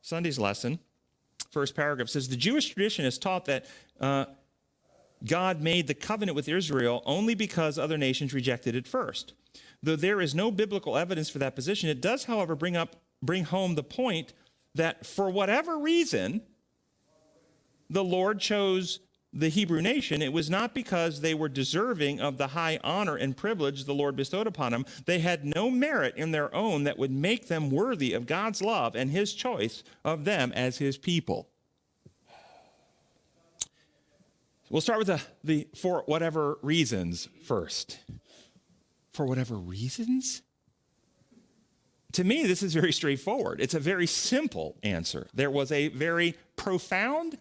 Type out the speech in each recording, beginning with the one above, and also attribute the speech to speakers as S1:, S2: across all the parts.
S1: Sunday's lesson, first paragraph, says the Jewish tradition has taught that God made the covenant with Israel only because other nations rejected it first. Though there is no biblical evidence for that position, it does, however, bring home the point that for whatever reason the Lord chose the Hebrew nation. It was not because they were deserving of the high honor and privilege the Lord bestowed upon them. They had no merit in their own that would make them worthy of God's love and his choice of them as his people. We'll start with the for whatever reasons first. For whatever reasons? To me, this is very straightforward. It's a very simple answer. There was a very profound,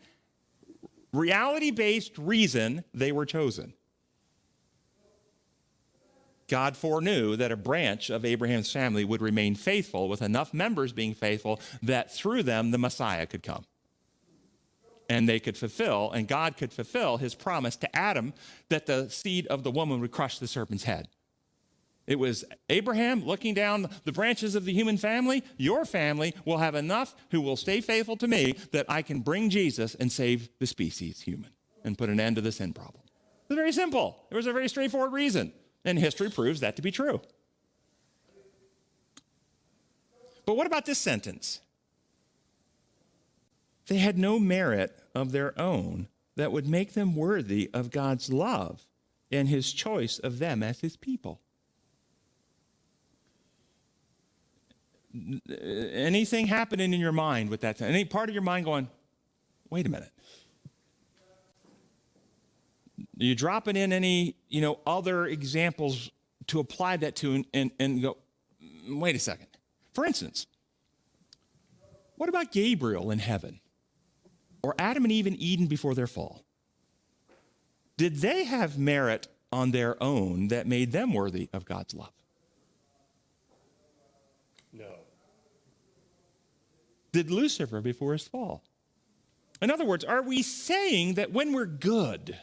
S1: reality-based reason they were chosen. God foreknew that a branch of Abraham's family would remain faithful, with enough members being faithful that through them the Messiah could come. And they could fulfill, and God could fulfill his promise to Adam that the seed of the woman would crush the serpent's head. It was Abraham looking down the branches of the human family. Your family will have enough who will stay faithful to me that I can bring Jesus and save the species human and put an end to the sin problem. It's very simple. There was a very straightforward reason, and history proves that to be true. But what about this sentence? They had no merit of their own that would make them worthy of God's love and his choice of them as his people. Anything happening in your mind with that? Any part of your mind going, wait a minute. Are you dropping in any, other examples to apply that to and go, wait a second. For instance, what about Gabriel in heaven? Or Adam and Eve in Eden before their fall? Did they have merit on their own that made them worthy of God's love?
S2: No.
S1: Did Lucifer before his fall? In other words, are we saying that when we're good,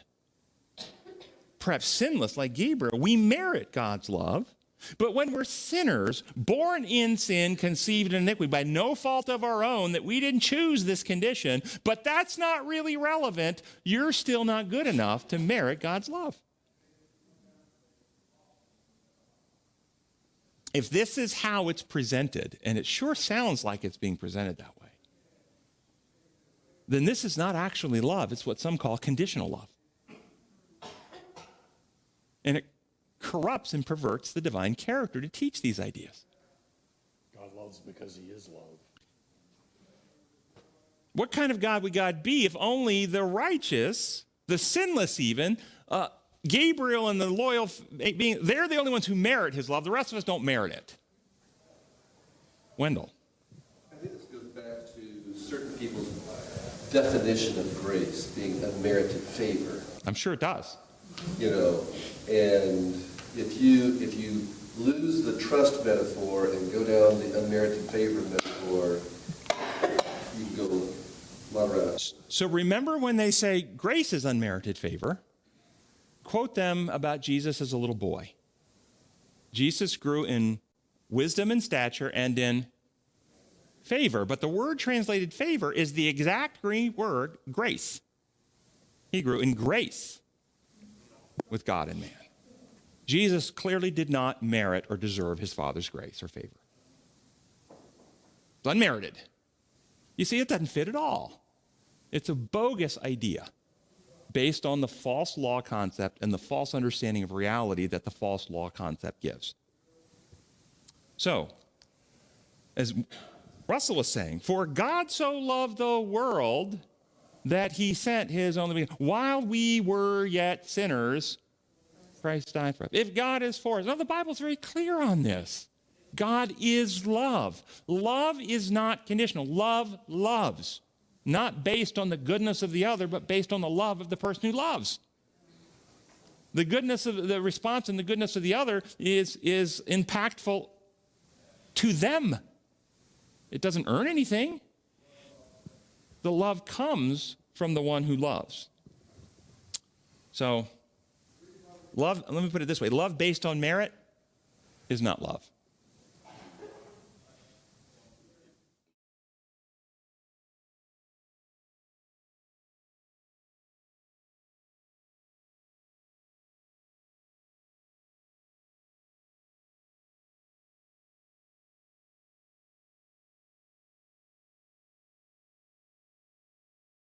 S1: perhaps sinless like Gabriel, we merit God's love? But when we're sinners, born in sin, conceived in iniquity, by no fault of our own, that we didn't choose this condition, but that's not really relevant, you're still not good enough to merit God's love. If this is how it's presented, and it sure sounds like it's being presented that way, then this is not actually love. It's what some call conditional love. And it corrupts and perverts the divine character to teach these ideas.
S2: God loves because he is love.
S1: What kind of God would God be if only the righteous, the sinless even, Gabriel and the loyal, they're the only ones who merit his love. The rest of us don't merit it. Wendell.
S3: I think this goes back to certain people's definition of grace being unmerited favor.
S1: I'm sure it does.
S3: And if you lose the trust metaphor and go down the unmerited favor metaphor, you can go a lot around.
S1: So remember when they say grace is unmerited favor, quote them about Jesus as a little boy. Jesus grew in wisdom and stature and in favor, but the word translated favor is the exact Greek word grace. He grew in grace with God and man. Jesus clearly did not merit or deserve his Father's grace or favor. It's unmerited. You see, it doesn't fit at all. It's a bogus idea based on the false law concept and the false understanding of reality that the false law concept gives. So, as Russell was saying, for God so loved the world that he sent his only begotten, while we were yet sinners, Christ died for us. If God is for us. Now, the Bible's very clear on this. God is love. Love is not conditional. Love loves. Not based on the goodness of the other, but based on the love of the person who loves. The goodness of the response and the goodness of the other is impactful to them. It doesn't earn anything. The love comes from the one who loves. So, love, let me put it this way. Love based on merit is not love.